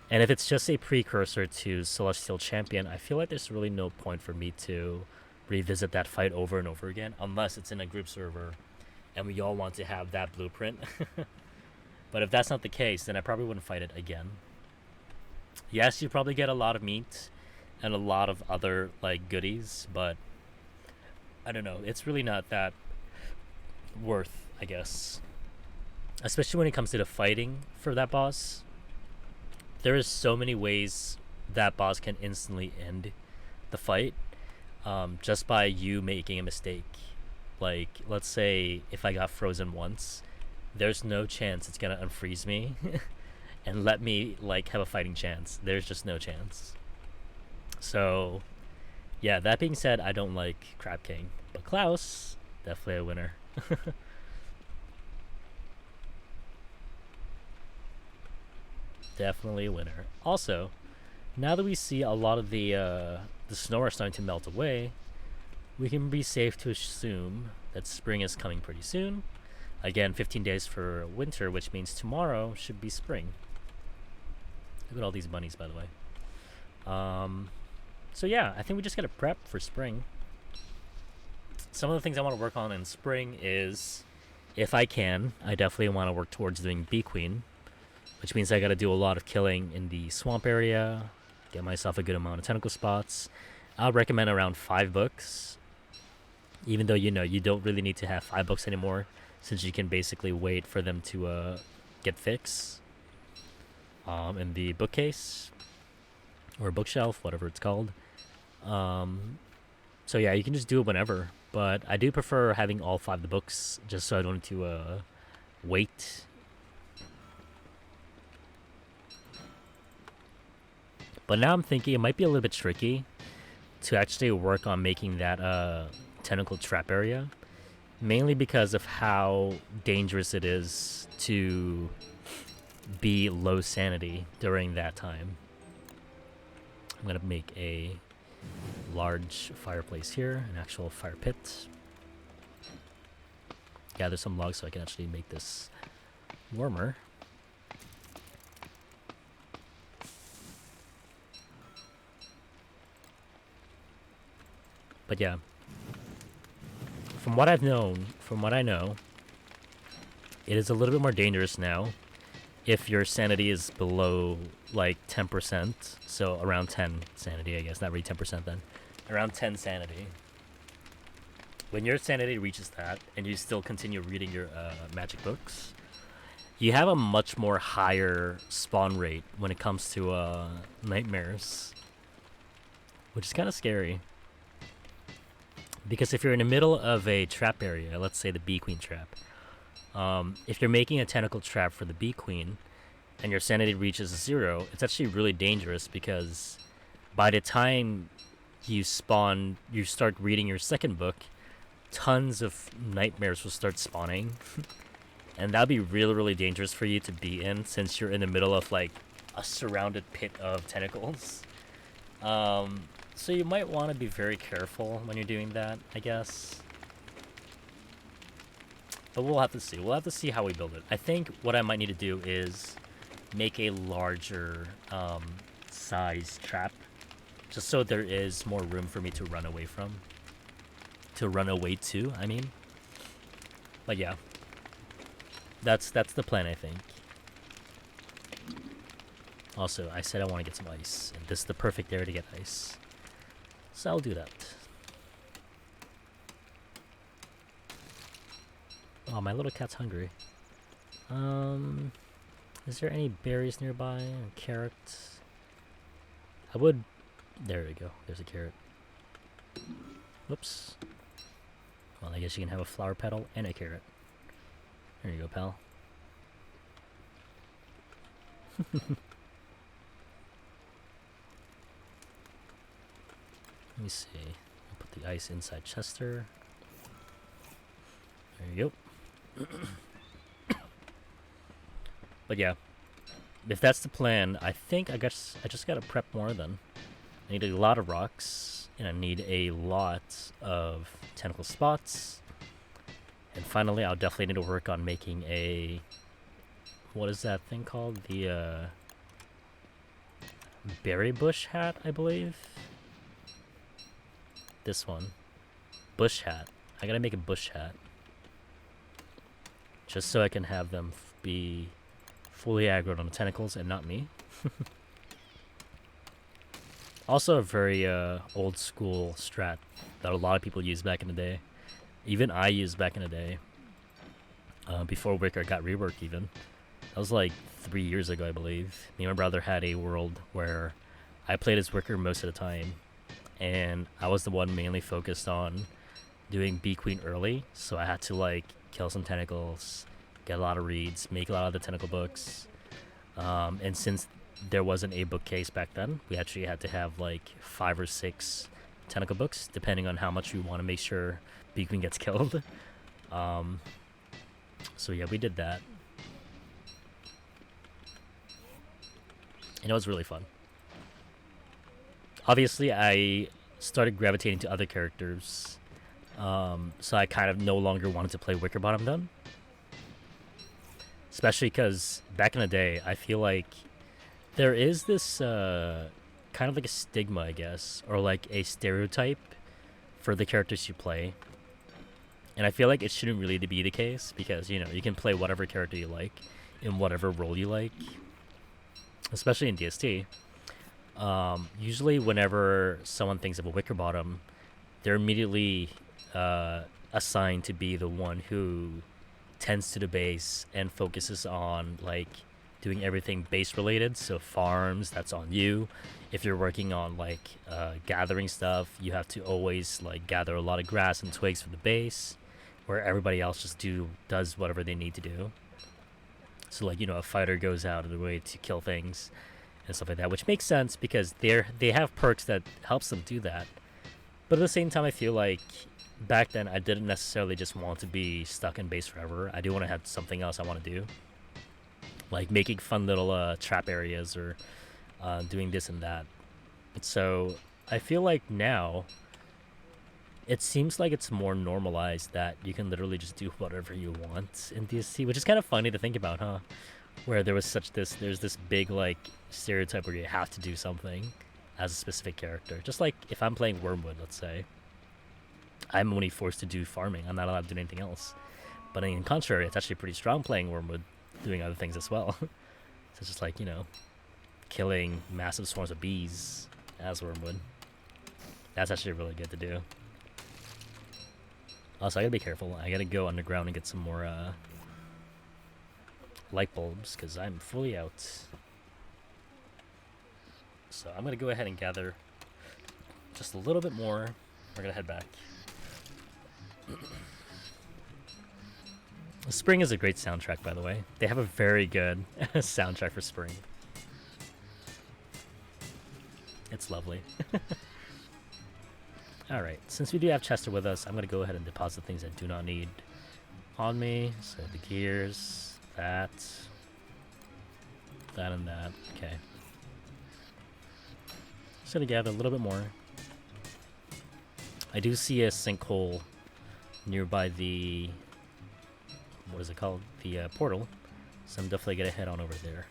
And if it's just a precursor to Celestial Champion, I feel like there's really no point for me to revisit that fight over and over again, unless it's in a group server and we all want to have that blueprint. But if that's not the case, then I probably wouldn't fight it again. Yes, you probably get a lot of meat and a lot of other like goodies, but I don't know, it's really not that worth, I guess. Especially when it comes to the fighting for that boss. There is so many ways that boss can instantly end the fight just by you making a mistake. Like, let's say if I got frozen once, there's no chance it's gonna unfreeze me and let me like have a fighting chance. There's just no chance. So yeah, that being said, I don't like Crab King, but Klaus, definitely a winner. Definitely a winner. Also, now that we see a lot of the snow are starting to melt away, we can be safe to assume that spring is coming pretty soon. Again, 15 days for winter, which means tomorrow should be spring. Look at all these bunnies, by the way. So yeah, I think we just gotta prep for spring. Some of the things I want to work on in spring is, if I can, I definitely want to work towards doing Bee Queen, which means I gotta do a lot of killing in the swamp area, get myself a good amount of tentacle spots. I'll recommend around 5 books, even though you don't really need to have 5 books anymore, since you can basically wait for them to get fixed in the bookcase or bookshelf, whatever it's called. So yeah, you can just do it whenever, but I do prefer having all 5 of the books just so I don't need to wait. But now I'm thinking it might be a little bit tricky to actually work on making that tentacle trap area, mainly because of how dangerous it is to be low sanity during that time. I'm gonna make a large fireplace here, an actual fire pit. Gather some logs so I can actually make this warmer. But yeah, from what I know, it is a little bit more dangerous now if your sanity is below like 10%, so around 10 sanity, I guess, not really 10% then, around 10 sanity. When your sanity reaches that and you still continue reading your magic books, you have a much more higher spawn rate when it comes to nightmares, which is kind of scary. Because if you're in the middle of a trap area, let's say the Bee Queen trap, if you're making a tentacle trap for the Bee Queen and your sanity reaches 0, it's actually really dangerous, because by the time you start reading your second book, tons of nightmares will start spawning. And that'd be really, really dangerous for you to be in, since you're in the middle of like a surrounded pit of tentacles. So you might want to be very careful when you're doing that, I guess. But we'll have to see. We'll have to see how we build it. I think what I might need to do is make a larger size trap, just so there is more room for me to run away from. To run away to, I mean. But yeah. That's the plan, I think. Also, I said I want to get some ice, and this is the perfect area to get ice. So I'll do that. Oh, my little cat's hungry. Is there any berries nearby? Or carrots? I would... There we go. There's a carrot. Whoops. Well, I guess you can have a flower petal and a carrot. There you go, pal. Let me see. I'll put the ice inside Chester. There you go. But yeah, if that's the plan, I think I just gotta prep more then. I need a lot of rocks, and I need a lot of tentacle spots. And finally, I'll definitely need to work on making a... What is that thing called? The berry bush hat, I believe. This one. Bush hat. I gotta make a bush hat. Just so I can have them be fully aggroed on the tentacles and not me. Also a very old school strat that a lot of people used back in the day. Even I used back in the day. Before Wicker got reworked even. That was like 3 years ago, I believe. Me and my brother had a world where I played as Wicker most of the time. And I was the one mainly focused on doing Bee Queen early. So I had to like kill some tentacles, get a lot of reads, make a lot of the tentacle books. And since there wasn't a bookcase back then, we actually had to have like 5 or 6 tentacle books, depending on how much we want to make sure Beakman gets killed. So yeah, we did that. And it was really fun. Obviously, I started gravitating to other characters. So I kind of no longer wanted to play Wickerbottom then. Especially because back in the day, I feel like there is this kind of like a stigma, I guess, or like a stereotype for the characters you play. And I feel like it shouldn't really be the case because, you know, you can play whatever character you like in whatever role you like, especially in DST. Usually whenever someone thinks of a Wickerbottom, they're immediately assigned to be the one who tends to the base and focuses on like doing everything base related. So farms, that's on you. If you're working on like gathering stuff, you have to always like gather a lot of grass and twigs for the base, where everybody else just does whatever they need to do. So like, you know, a fighter goes out of the way to kill things and stuff like that, which makes sense because they have perks that helps them do that. But at the same time, I feel like back then I didn't necessarily just want to be stuck in base forever. I do want to have something else I want to do, like making fun little trap areas or doing this and that. So I feel like now it seems like it's more normalized that you can literally just do whatever you want in DST, which is kind of funny to think about, huh? Where there's this big like stereotype where you have to do something as a specific character. Just like if I'm playing Wormwood, let's say, I'm only forced to do farming. I'm not allowed to do anything else. But in contrary, it's actually pretty strong playing Wormwood, doing other things as well. So it's just like, you know, killing massive swarms of bees as Wormwood. That's actually really good to do. Also, I gotta be careful. I gotta go underground and get some more light bulbs because I'm fully out. So I'm gonna go ahead and gather just a little bit more. We're gonna head back. Spring is a great soundtrack, by the way. They have a very good soundtrack for spring. It's lovely. Alright, since we do have Chester with us, I'm going to go ahead and deposit things I do not need on me. So the gears, that and that. Okay. Just going to gather a little bit more. I do see a sinkhole nearby the... what is it called? The portal. So I'm definitely going to head on over there.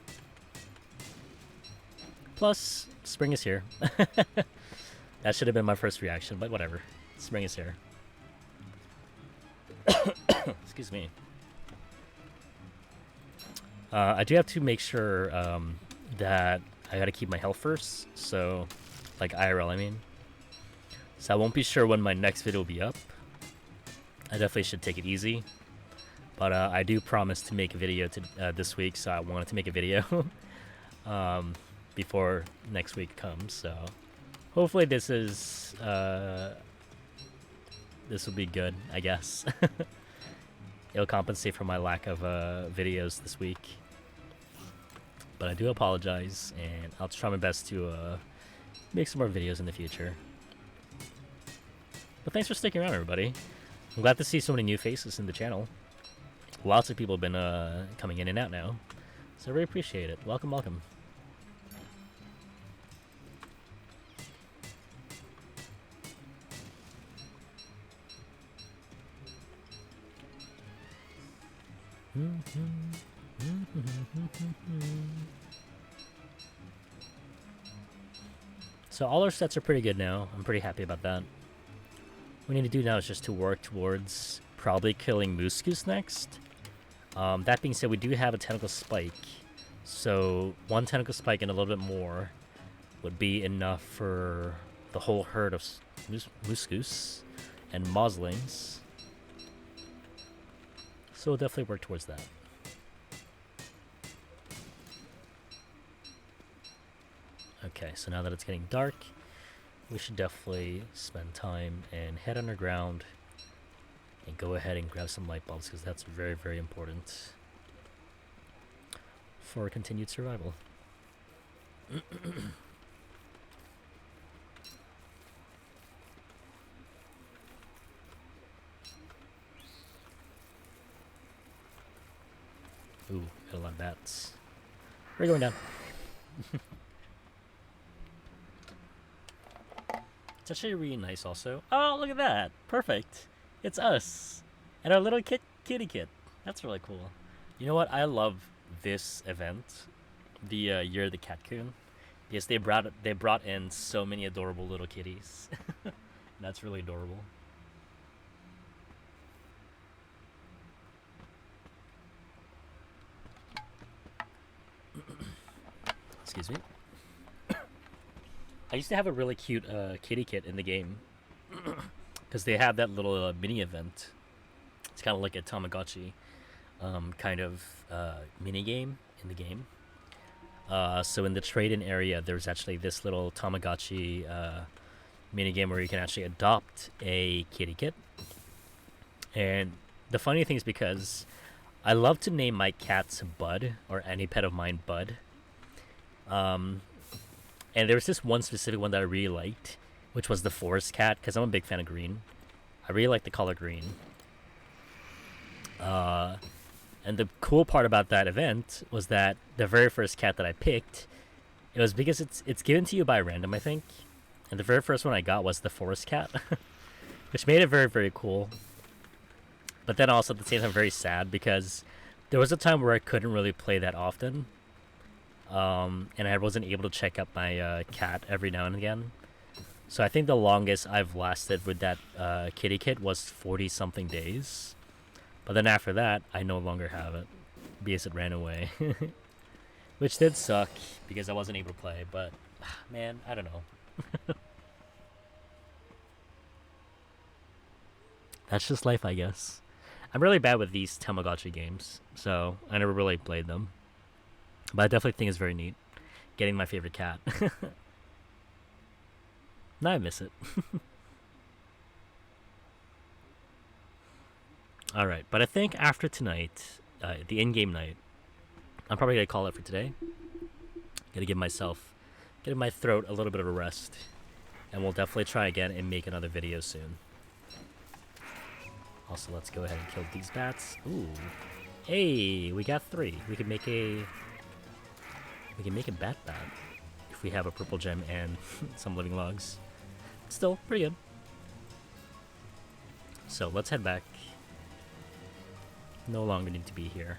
Plus, spring is here. That should have been my first reaction, but whatever. Spring is here. Excuse me. I do have to make sure that I gotta keep my health first. So, like IRL, I mean. So I won't be sure when my next video will be up. I definitely should take it easy. But I do promise to make a video this week, so I wanted to make a video before next week comes. So hopefully this will be good, I guess. It'll compensate for my lack of videos this week. But I do apologize, and I'll try my best to make some more videos in the future. But thanks for sticking around, everybody. I'm glad to see so many new faces in the channel. Lots of people have been coming in and out now, so I really appreciate it. Welcome, welcome. So all our sets are pretty good now. I'm pretty happy about that. What we need to do now is just to work towards probably killing Moose Goose next. That being said, we do have a tentacle spike. So one tentacle spike and a little bit more would be enough for the whole herd of Moose Goose and Moslings. So we'll definitely work towards that. Okay, so now that it's getting dark, we should definitely spend time and head underground and go ahead and grab some light bulbs because that's very, very important. for continued survival. Ooh, got a lot of bats. We're going down. It's actually really nice also. Oh, look at that. Perfect. It's us. And our little kitty kit. That's really cool. You know what? I love this event. The Year of the Catcoon. Because they brought in so many adorable little kitties. That's really adorable. Excuse me. I used to have a really cute kitty kit in the game. Because they have that little mini event. It's kind of like a Tamagotchi kind of mini game in the game. So in the trade-in area, there's actually this little Tamagotchi mini game where you can actually adopt a kitty kit. And the funny thing is because I love to name my cats Bud, or any pet of mine Bud. And there was this one specific one that I really liked, which was the forest cat, because I'm a big fan of green. I really like the color green. And the cool part about that event was that the very first cat that I picked, it was because it's given to you by random, I think. And the very first one I got was the forest cat, which made it very, very cool. But then also at the same time very sad, because there was a time where I couldn't really play that often. And I wasn't able to check up my cat every now and again. So I think the longest I've lasted with that kitty kit was 40-something days. But then after that, I no longer have it because it ran away. Which did suck because I wasn't able to play, but man, I don't know. That's just life, I guess. I'm really bad with these Tamagotchi games, so I never really played them. But I definitely think it's very neat getting my favorite cat. Now I miss it. Alright, but I think after tonight, the in-game night, I'm probably going to call it for today. Gotta give my throat a little bit of a rest. And we'll definitely try again and make another video soon. Also, let's go ahead and kill these bats. Ooh. Hey, we got 3. We can make a bat if we have a purple gem and some living logs. Still, pretty good. So, let's head back. No longer need to be here.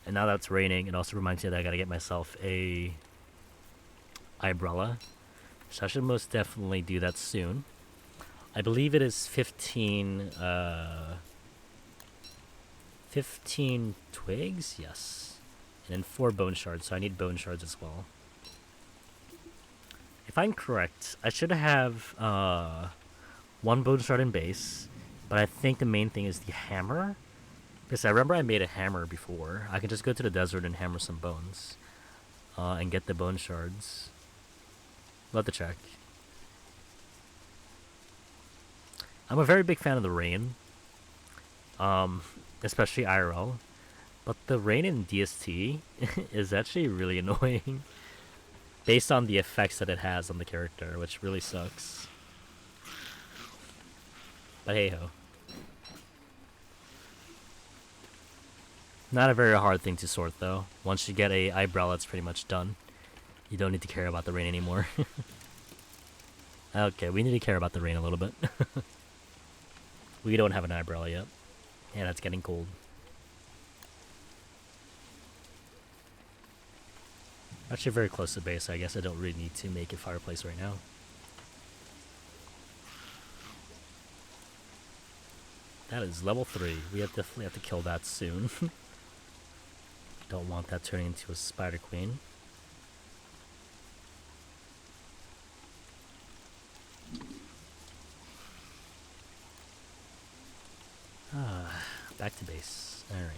And now that it's raining, it also reminds me that I gotta get myself a umbrella. So I should most definitely do that soon. I believe it is 15 twigs? Yes. And then 4 bone shards, so I need bone shards as well. If I'm correct, I should have 1 bone shard in base, but I think the main thing is the hammer. Because I remember I made a hammer before. I can just go to the desert and hammer some bones. And get the bone shards. We'll have to check. I'm a very big fan of the rain. Especially IRL. But the rain in DST is actually really annoying. Based on the effects that it has on the character, which really sucks. But hey ho. Not a very hard thing to sort though. Once you get a eyebrow, it's pretty much done. You don't need to care about the rain anymore. Okay, we need to care about the rain a little bit. We don't have an eyebrow yet. And it's getting cold. Actually very close to base, so I guess I don't really need to make a fireplace right now. That is level 3. We definitely have to kill that soon. Don't want that turning into a spider queen. Back to base. Alright.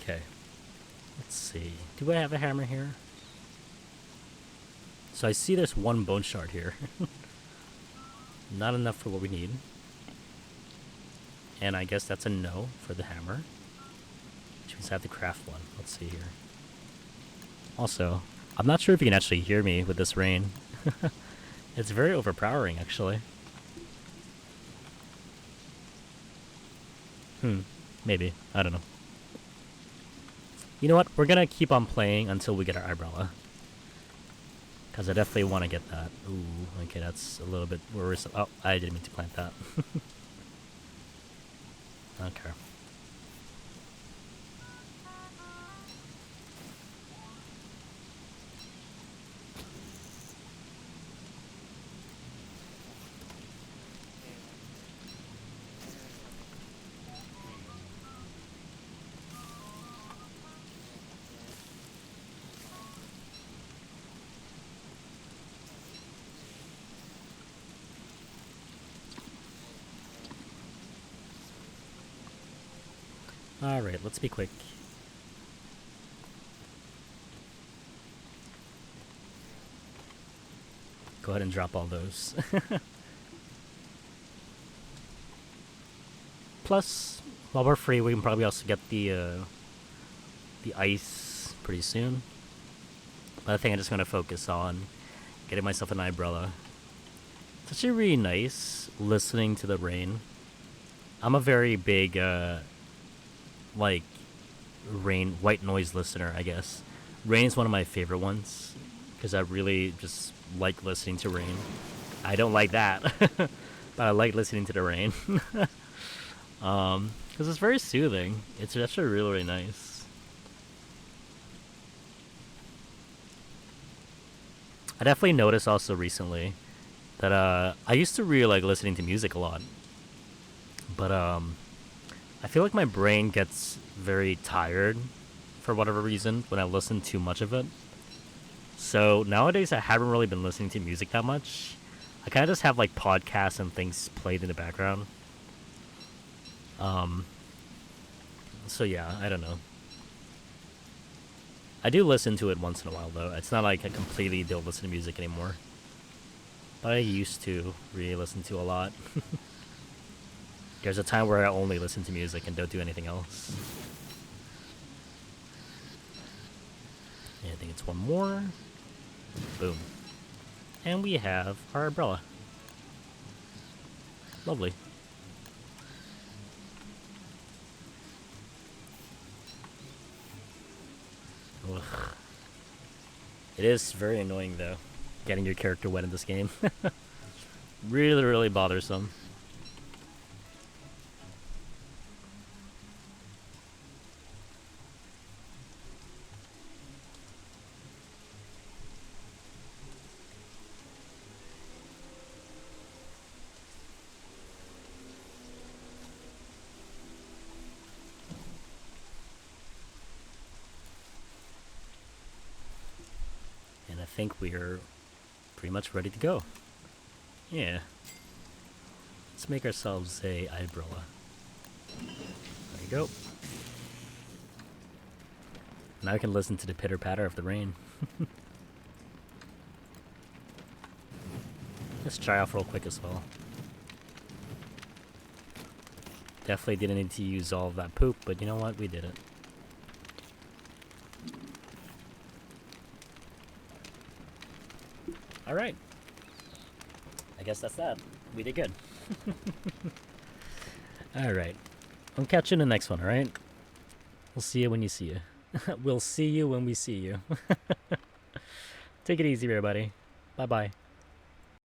Okay. Let's see. Do I have a hammer here? So I see there's one bone shard here. Not enough for what we need. And I guess that's a no for the hammer. Which means I have to craft one. Let's see here. Also, I'm not sure if you can actually hear me with this rain. It's very overpowering, actually. Maybe. I don't know. You know what? We're gonna keep on playing until we get our umbrella. Because I definitely want to get that. Ooh, okay, that's a little bit worrisome. Oh, I didn't mean to plant that. Okay. Alright, let's be quick. Go ahead and drop all those. Plus, while we're free, we can probably also get the ice pretty soon. But I think I'm just going to focus on getting myself an umbrella. It's actually really nice listening to the rain. I'm a very big, like, rain, white noise listener, I guess. Rain is one of my favorite ones, because I really just like listening to rain. I don't like that, but I like listening to the rain. Because it's very soothing. It's actually really, really nice. I definitely noticed also recently that I used to really like listening to music a lot. But I feel like my brain gets very tired for whatever reason when I listen too much of it. So nowadays I haven't really been listening to music that much. I kind of just have like podcasts and things played in the background. So yeah, I don't know. I do listen to it once in a while though. It's not like I completely don't listen to music anymore. But I used to really listen to a lot. There's a time where I only listen to music and don't do anything else. And I think it's one more. Boom. And we have our umbrella. Lovely. Ugh. It is very annoying though, getting your character wet in this game. Really, really bothersome. I think we are pretty much ready to go. Yeah. Let's make ourselves a umbrella. There you go. Now I can listen to the pitter-patter of the rain. Let's try off real quick as well. Definitely didn't need to use all of that poop, but you know what? We did it. Alright. I guess that's that. We did good. Alright. I'll catch you in the next one, alright? We'll see you when you see you. We'll see you when we see you. Take it easy, everybody. Bye-bye.